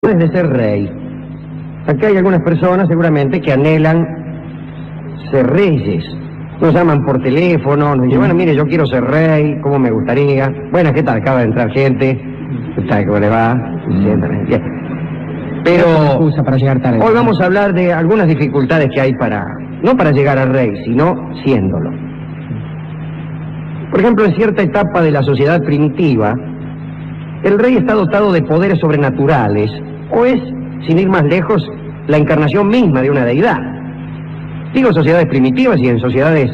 de ser rey. Acá hay algunas personas seguramente que anhelan ser reyes. Nos llaman por teléfono, nos dicen, bueno, mire, yo quiero ser rey, ¿cómo me gustaría? Bueno, ¿qué tal? Acaba de entrar gente. ¿Qué tal? ¿Cómo le va? Bien. Pero para llegar tarde. Hoy vamos a hablar de algunas dificultades que hay no para llegar al rey, sino siéndolo. Por ejemplo, en cierta etapa de la sociedad primitiva, el rey está dotado de poderes sobrenaturales, o es, sin ir más lejos, la encarnación misma de una deidad. Digo sociedades primitivas y en sociedades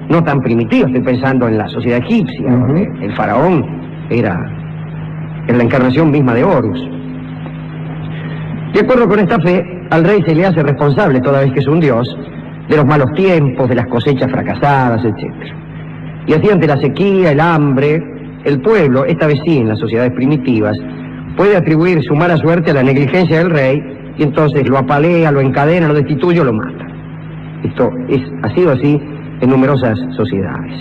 no tan primitivas, estoy pensando en la sociedad egipcia, donde el faraón era la encarnación misma de Horus. De acuerdo con esta fe, al rey se le hace responsable, toda vez que es un dios, de los malos tiempos, de las cosechas fracasadas, etc. Y así ante la sequía, el hambre, el pueblo, esta vez sí en las sociedades primitivas, puede atribuir su mala suerte a la negligencia del rey y entonces lo apalea, lo encadena, lo destituye o lo mata. Esto ha sido así en numerosas sociedades.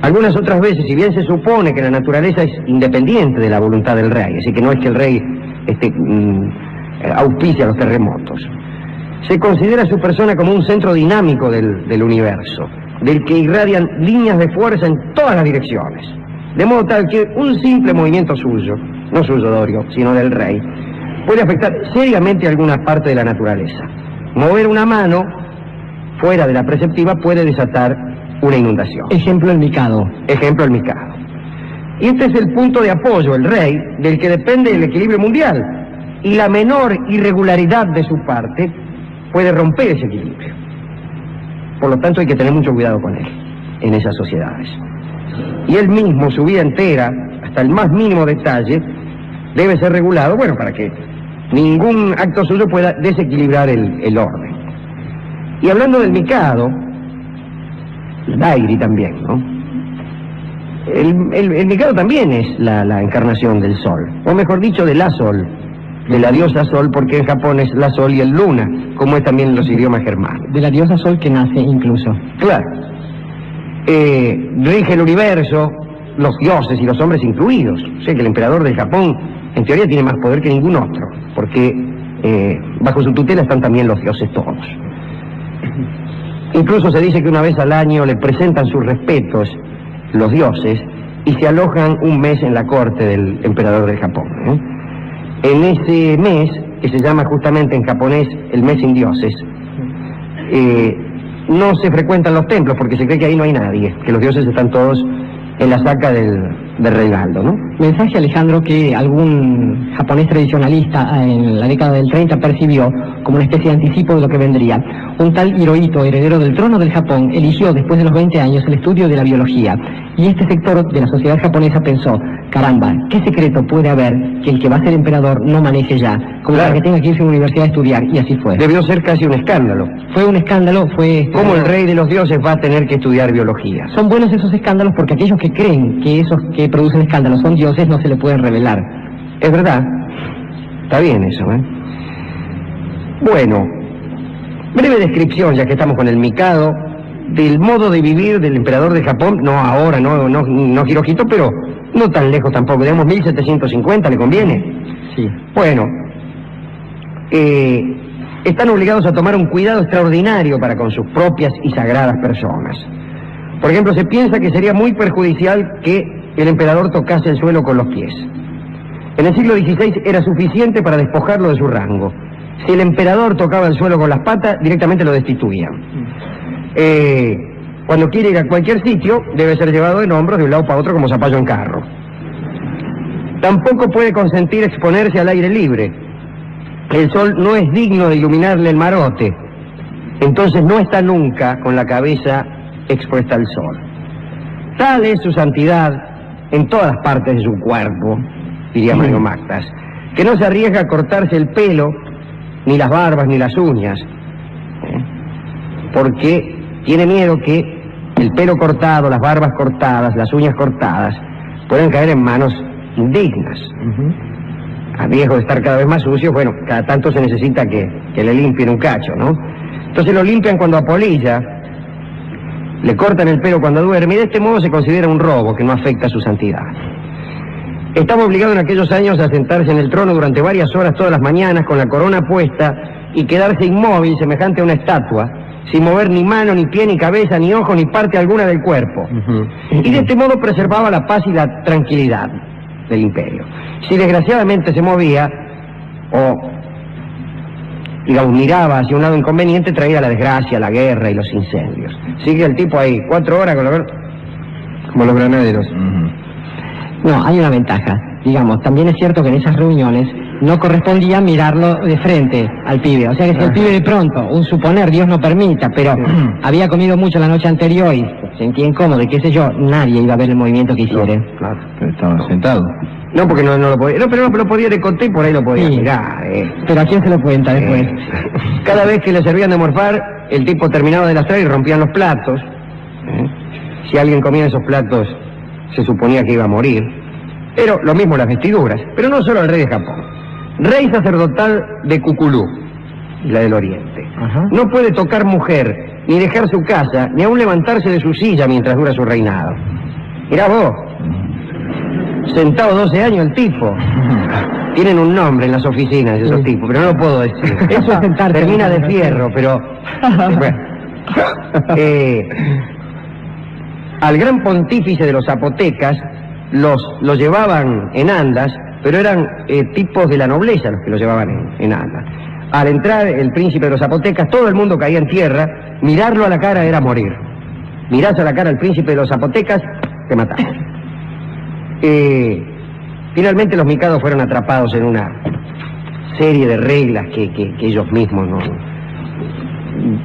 Algunas otras veces, si bien se supone que la naturaleza es independiente de la voluntad del rey, así que no es que el rey auspicia los terremotos, se considera a su persona como un centro dinámico del universo, del que irradian líneas de fuerza en todas las direcciones, de modo tal que un simple movimiento suyo, no suyo Dorio, sino del rey, puede afectar seriamente a alguna parte de la naturaleza. Mover una mano fuera de la preceptiva puede desatar una inundación. Ejemplo el Mikado. Ejemplo el Mikado. Y este es el punto de apoyo, el rey, del que depende el equilibrio mundial, y la menor irregularidad de su parte puede romper ese equilibrio. Por lo tanto hay que tener mucho cuidado con él en esas sociedades. Y él mismo, su vida entera, hasta el más mínimo detalle, debe ser regulado, bueno, para que ningún acto suyo pueda desequilibrar el orden. Y hablando del Mikado, el Dairi también, ¿no? El Mikado también es la encarnación del sol, o mejor dicho, de la sol, de la diosa sol, porque en Japón es la sol y el luna, como es también en los idiomas germanos. De la diosa sol que nace incluso. Claro. Rige el universo, los dioses y los hombres incluidos. O sea que el emperador del Japón, en teoría, tiene más poder que ningún otro, porque bajo su tutela están también los dioses todos. Incluso se dice que una vez al año le presentan sus respetos los dioses y se alojan un mes en la corte del emperador del Japón. En ese mes, que se llama justamente en japonés el mes sin dioses, no se frecuentan los templos porque se cree que ahí no hay nadie, que los dioses están todos en la saca del reinaldo, ¿no? Mensaje, Alejandro, que algún japonés tradicionalista en la década del 30 percibió como una especie de anticipo de lo que vendría. Un tal Hirohito, heredero del trono del Japón, eligió después de los 20 años el estudio de la biología. Y este sector de la sociedad japonesa pensó, caramba, ¿qué secreto puede haber que el que va a ser emperador no maneje ya? Como para que tenga que irse a una universidad a estudiar, y así fue. Debió ser casi un escándalo. Fue un escándalo, fue... ¿Cómo el rey de los dioses va a tener que estudiar biología? Son buenos esos escándalos porque aquellos que creen que esos que producen escándalos son dioses no se le pueden revelar. Es verdad. Está bien eso, ¿eh? Bueno, breve descripción, ya que estamos con el Mikado, del modo de vivir del emperador de Japón, no ahora, no Hirohito, pero no tan lejos tampoco, digamos 1750, ¿le conviene? Sí. Bueno, están obligados a tomar un cuidado extraordinario para con sus propias y sagradas personas. Por ejemplo, se piensa que sería muy perjudicial que el emperador tocase el suelo con los pies. En el siglo XVI era suficiente para despojarlo de su rango. Si el emperador tocaba el suelo con las patas, directamente lo destituían. Cuando quiere ir a cualquier sitio, debe ser llevado en hombros de un lado para otro como zapallo en carro. Tampoco puede consentir exponerse al aire libre. El sol no es digno de iluminarle el marote. Entonces no está nunca con la cabeza expuesta al sol. Tal es su santidad en todas las partes de su cuerpo, diría Mario Mactas, que no se arriesga a cortarse el pelo, ni las barbas, ni las uñas, porque tiene miedo que el pelo cortado, las barbas cortadas, las uñas cortadas, puedan caer en manos indignas. A riesgo de estar cada vez más sucios, bueno, cada tanto se necesita que le limpien un cacho, ¿no? Entonces lo limpian cuando apolilla, le cortan el pelo cuando duerme, y de este modo se considera un robo que no afecta a su santidad. Estaba obligado en aquellos años a sentarse en el trono durante varias horas todas las mañanas con la corona puesta y quedarse inmóvil semejante a una estatua, sin mover ni mano, ni pie, ni cabeza, ni ojo, ni parte alguna del cuerpo. Y de este modo preservaba la paz y la tranquilidad del imperio. Si desgraciadamente se movía o, digamos, miraba hacia un lado inconveniente, traía la desgracia, la guerra y los incendios. Sigue el tipo ahí, 4 horas como los granaderos. No, hay una ventaja. Digamos, también es cierto que en esas reuniones no correspondía mirarlo de frente al pibe. O sea que si el pibe de pronto, un suponer, Dios no permita, pero había comido mucho la noche anterior y se sentía incómodo y qué sé yo, nadie iba a ver el movimiento que hiciera. No, claro. Pero estaba sentado. No, porque no lo podía. No, pero no lo podía decontar y por ahí lo podía mirar. Pero ¿a quién se lo cuenta después? Cada vez que le servían de morfar, el tipo terminaba de lastrar y rompían los platos. Si alguien comía esos platos, se suponía que iba a morir. Pero lo mismo las vestiduras. Pero no solo el rey de Japón. Rey sacerdotal de Cuculú, la del Oriente. No puede tocar mujer, ni dejar su casa, ni aún levantarse de su silla mientras dura su reinado. Mirá vos, sentado 12 años el tipo. Tienen un nombre en las oficinas esos tipos, pero no lo puedo decir. Eso es sentarse. Termina de fierro, pero... Bueno. Al gran pontífice de los zapotecas los llevaban en andas, pero eran tipos de la nobleza los que los llevaban en andas. Al entrar el príncipe de los zapotecas, todo el mundo caía en tierra, mirarlo a la cara era morir. Mirás a la cara al príncipe de los zapotecas, te matás. Finalmente los micados fueron atrapados en una serie de reglas que ellos mismos no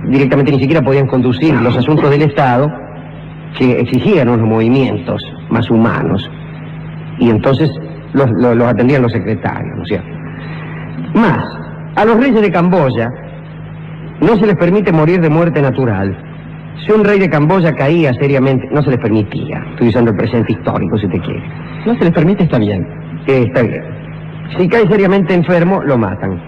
directamente ni siquiera podían conducir los asuntos del Estado, que exigían unos movimientos más humanos, y entonces los atendían los secretarios, ¿no es cierto? Más, a los reyes de Camboya no se les permite morir de muerte natural. Si un rey de Camboya caía seriamente, no se les permitía. Estoy usando el presente histórico, si te quiere. No se les permite, está bien. Está bien. Si cae seriamente enfermo, lo matan.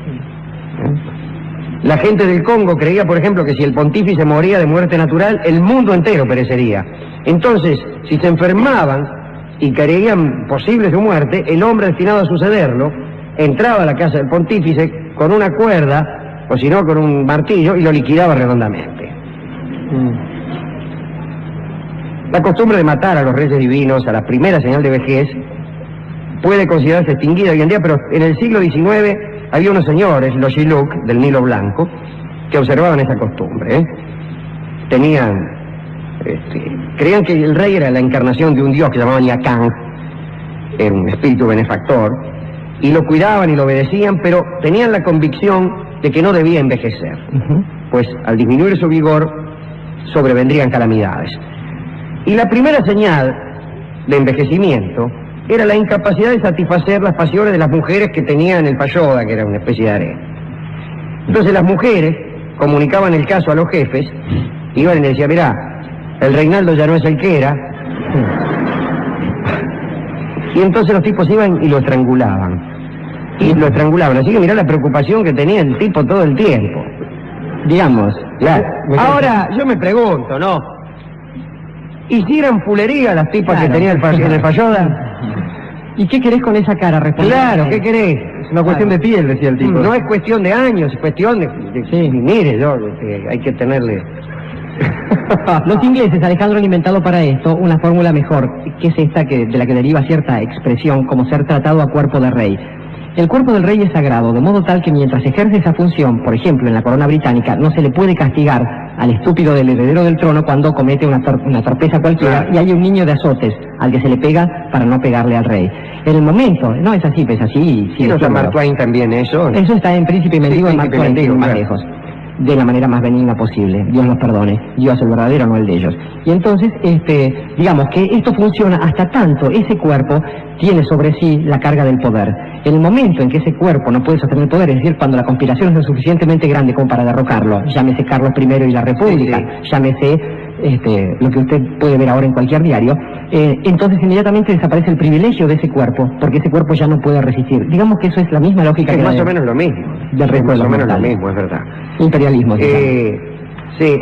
La gente del Congo creía, por ejemplo, que si el pontífice moría de muerte natural, el mundo entero perecería. Entonces, si se enfermaban y creían posible su muerte, el hombre destinado a sucederlo entraba a la casa del pontífice con una cuerda, o si no, con un martillo, y lo liquidaba redondamente. La costumbre de matar a los reyes divinos a la primera señal de vejez puede considerarse extinguida hoy en día, pero en el siglo XIX había unos señores, los Shilluk, del Nilo Blanco, que observaban esa costumbre. Creían que el rey era la encarnación de un dios que llamaban Yakang, un espíritu benefactor, y lo cuidaban y lo obedecían, pero tenían la convicción de que no debía envejecer, pues al disminuir su vigor sobrevendrían calamidades. Y la primera señal de envejecimiento era la incapacidad de satisfacer las pasiones de las mujeres que tenían el payoda, que era una especie de harén. Entonces las mujeres comunicaban el caso a los jefes, iban y le decían: mirá, el Reinaldo ya no es el que era. Y entonces los tipos iban y lo estrangulaban. Así que mirá la preocupación que tenía el tipo todo el tiempo. Digamos. Claro. Ahora, yo me pregunto, ¿no? ¿Hicieran fulería las tipas que tenía en el payoda? ¿Y qué querés con esa cara? Claro, ¿qué querés? Es una cuestión de piel, decía el tipo. No es cuestión de años, es cuestión de mire, hay que tenerle... Los ingleses, Alejandro, han inventado para esto una fórmula mejor, que es esta de la que deriva cierta expresión, como ser tratado a cuerpo de rey. El cuerpo del rey es sagrado, de modo tal que mientras ejerce esa función, por ejemplo en la corona británica, no se le puede castigar al estúpido del heredero del trono cuando comete una torpeza cualquiera, y hay un niño de azotes al que se le pega para no pegarle al rey. En el momento, no es así, es así. ¿Y no está Mark Twain también eso? Eso está en Príncipe y Mendigo, en Mark Twain, más lejos. De la manera más benigna posible, Dios los perdone, Dios el verdadero, no el de ellos. Y entonces, digamos que esto funciona hasta tanto ese cuerpo tiene sobre sí la carga del poder. En el momento en que ese cuerpo no puede sostener el poder, es decir, cuando la conspiración es lo suficientemente grande como para derrocarlo, llámese Carlos I y la República, llámese lo que usted puede ver ahora en cualquier diario, entonces inmediatamente desaparece el privilegio de ese cuerpo, porque ese cuerpo ya no puede resistir. Digamos que eso es la misma lógica que más o menos lo mismo. Del resto más o menos lo mismo, es verdad. Imperialismo. Sí.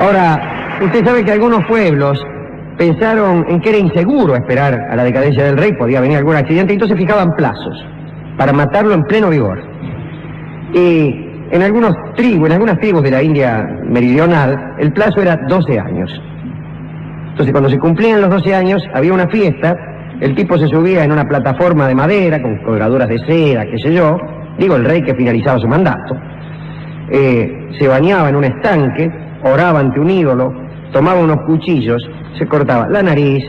Ahora, Usted sabe que algunos pueblos pensaron en que era inseguro esperar a la decadencia del rey, podía venir algún accidente, y entonces fijaban plazos para matarlo en pleno vigor. Y en algunas tribus de la India meridional, el plazo era 12 años. Entonces, cuando se cumplían los 12 años, había una fiesta, el tipo se subía en una plataforma de madera, con colgaduras de seda, qué sé yo, digo, el rey que finalizaba su mandato, se bañaba en un estanque, oraba ante un ídolo, tomaba unos cuchillos, se cortaba la nariz,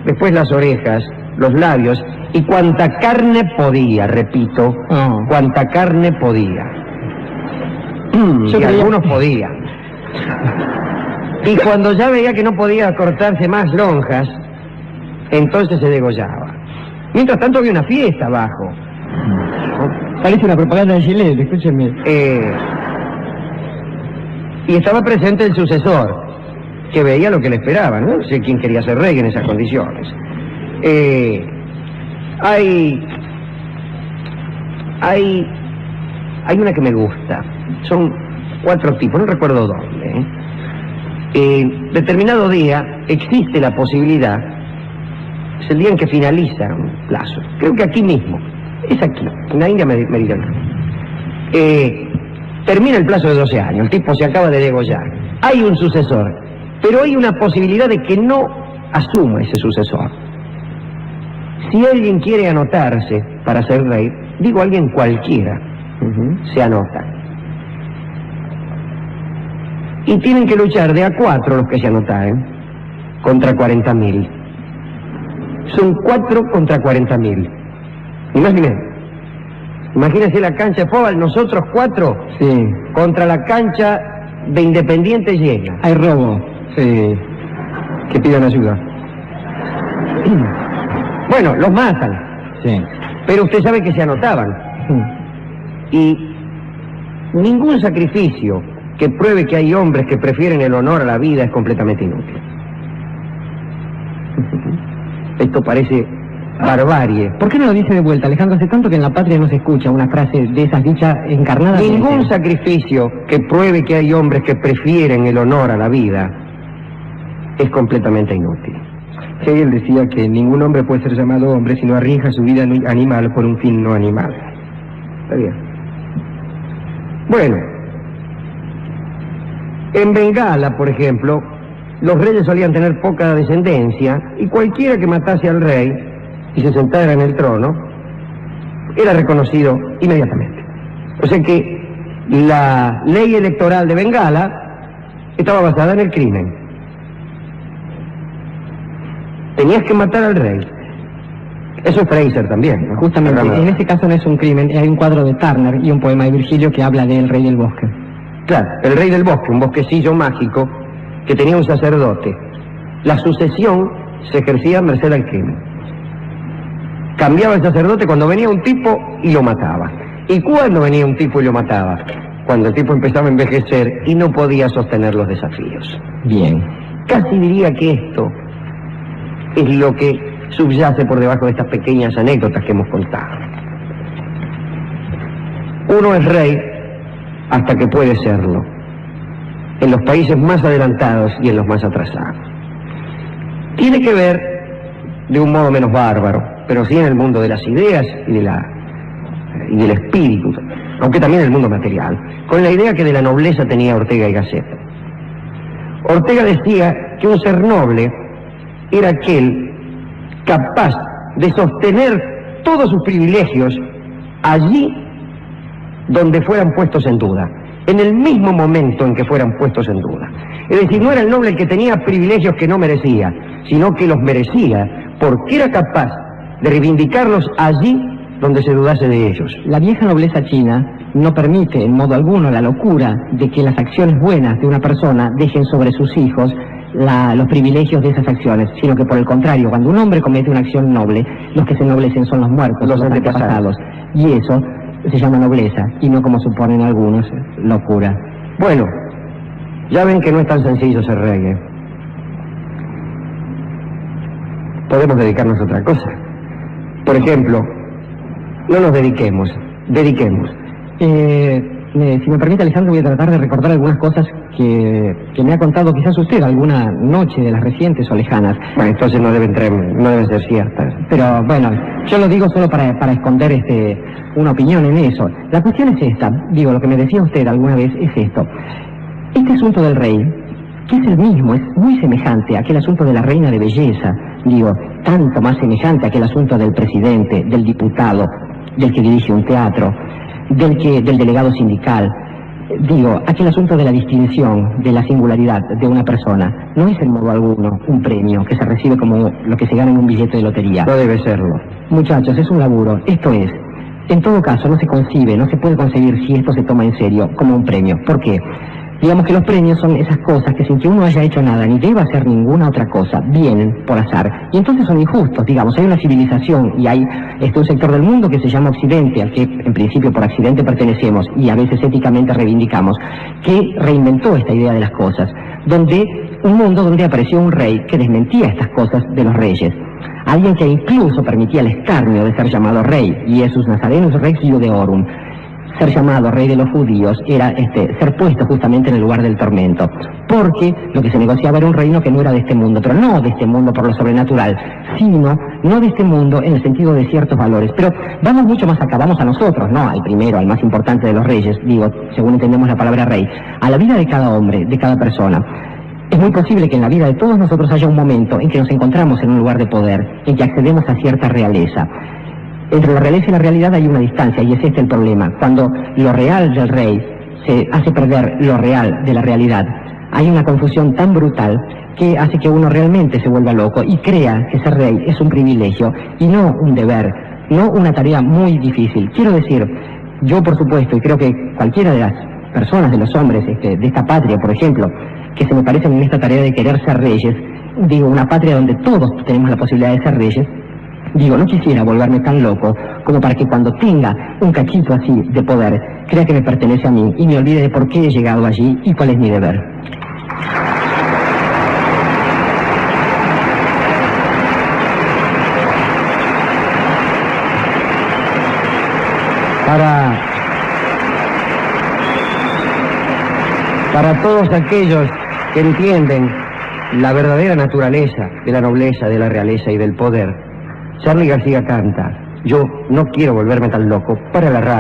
después las orejas, los labios, y cuanta carne podía, repito, cuanta carne podía. Y algunos podían. Y cuando ya veía que no podía cortarse más lonjas, entonces se degollaba. Mientras tanto había una fiesta abajo. Parece una propaganda de Gillette, escúchenme. Y estaba presente el sucesor, que veía lo que le esperaba, ¿no? No sé quién quería ser rey en esas condiciones. Hay una que me gusta. Son 4 tipos, no recuerdo dónde. Determinado día existe la posibilidad, es el día en que finaliza un plazo. Creo que aquí mismo, es aquí, en la India meridional. Termina el plazo de 12 años, el tipo se acaba de degollar. Hay un sucesor, pero hay una posibilidad de que no asuma ese sucesor. Si alguien quiere anotarse para ser rey, digo alguien cualquiera, se anota. Y tienen que luchar de a 4 los que se anotaren contra 40.000. Son 4 contra 40.000. Ni más ni menos. Imagínense la cancha de fútbol, nosotros 4 contra la cancha de Independiente llena. Hay robo. Sí. Que pidan ayuda. Bueno, los matan. Sí. Pero usted sabe que se anotaban. Y ningún sacrificio que pruebe que hay hombres que prefieren el honor a la vida es completamente inútil. Esto parece barbarie. ¿Por qué no lo dice de vuelta, Alejandro? Hace tanto que en la patria no se escucha una frase de esas dichas encarnadas. Ningún sacrificio que pruebe que hay hombres que prefieren el honor a la vida es completamente inútil. Hegel decía que ningún hombre puede ser llamado hombre si no arriesga su vida animal por un fin no animal. Está bien. Bueno, en Bengala, por ejemplo, los reyes solían tener poca descendencia y cualquiera que matase al rey y se sentara en el trono era reconocido inmediatamente. O sea que la ley electoral de Bengala estaba basada en el crimen. Tenías que matar al rey. Eso es Fraser también, ¿no? Justamente, en este caso no es un crimen, hay un cuadro de Turner y un poema de Virgilio que habla del rey del bosque. Claro, el rey del bosque, un bosquecillo mágico que tenía un sacerdote. La sucesión se ejercía a merced al crimen. Cambiaba el sacerdote cuando venía un tipo y lo mataba. ¿Y cuándo venía un tipo y lo mataba? Cuando el tipo empezaba a envejecer y no podía sostener los desafíos. Bien. Casi diría que esto es lo que subyace por debajo de estas pequeñas anécdotas que hemos contado. Uno es rey hasta que puede serlo, en los países más adelantados y en los más atrasados. Tiene que ver, de un modo menos bárbaro, pero sí en el mundo de las ideas y del espíritu, aunque también en el mundo material, con la idea que de la nobleza tenía Ortega y Gasset. Ortega decía que un ser noble era aquel capaz de sostener todos sus privilegios allí donde fueran puestos en duda, en el mismo momento en que fueran puestos en duda. Es decir, no era el noble el que tenía privilegios que no merecía, sino que los merecía porque era capaz de reivindicarlos allí donde se dudase de ellos. La vieja nobleza china no permite en modo alguno la locura de que las acciones buenas de una persona dejen sobre sus hijos los privilegios de esas acciones, sino que por el contrario, cuando un hombre comete una acción noble, los que se ennoblecen son los muertos, los antepasados. Y eso se llama nobleza, y no como suponen algunos, locura. Bueno, ya ven que no es tan sencillo ser rey, ¿eh? Podemos dedicarnos a otra cosa. Por ejemplo, no nos dediquemos. Si me permite, Alejandro, voy a tratar de recordar algunas cosas que me ha contado quizás usted alguna noche de las recientes o lejanas. Bueno, entonces no deben ser ciertas. Pero bueno, yo lo digo solo para esconder una opinión en eso. La cuestión es esta, digo, lo que me decía usted alguna vez es esto. Este asunto del rey, que es el mismo, es muy semejante a aquel asunto de la reina de belleza, digo, tanto más semejante a aquel asunto del presidente, del diputado, del que dirige un teatro, del delegado sindical, digo, aquel asunto de la distinción, de la singularidad de una persona, no es en modo alguno un premio que se recibe como lo que se gana en un billete de lotería. No debe serlo. Muchachos, es un laburo, esto es, en todo caso no se concibe, no se puede concebir si esto se toma en serio como un premio. ¿Por qué? Digamos que los premios son esas cosas que sin que uno haya hecho nada ni deba hacer ninguna otra cosa, vienen por azar. Y entonces son injustos, digamos, hay una civilización y hay un sector del mundo que se llama Occidente, al que en principio por accidente pertenecemos y a veces éticamente reivindicamos, que reinventó esta idea de las cosas, un mundo donde apareció un rey que desmentía estas cosas de los reyes. Alguien que incluso permitía el escarnio de ser llamado rey, Iesus Nazarenus Rex Iudeorum. Ser llamado rey de los judíos era ser puesto justamente en el lugar del tormento, porque lo que se negociaba era un reino que no era de este mundo, pero no de este mundo por lo sobrenatural, sino no de este mundo en el sentido de ciertos valores. Pero vamos mucho más acá, vamos a nosotros, no al primero, al más importante de los reyes, digo, según entendemos la palabra rey, a la vida de cada hombre, de cada persona. Es muy posible que en la vida de todos nosotros haya un momento en que nos encontramos en un lugar de poder, en que accedemos a cierta realeza. Entre la realeza y la realidad hay una distancia, y es este el problema. Cuando lo real del rey se hace perder lo real de la realidad, hay una confusión tan brutal que hace que uno realmente se vuelva loco y crea que ser rey es un privilegio y no un deber, no una tarea muy difícil. Quiero decir, yo por supuesto, y creo que cualquiera de las personas, de los hombres de esta patria, por ejemplo, que se me parecen en esta tarea de querer ser reyes, digo, una patria donde todos tenemos la posibilidad de ser reyes, digo, no quisiera volverme tan loco como para que cuando tenga un cachito así de poder, crea que me pertenece a mí y me olvide de por qué he llegado allí y cuál es mi deber. Para todos aquellos que entienden la verdadera naturaleza de la nobleza, de la realeza y del poder, Charly García canta: yo no quiero volverme tan loco para la radio.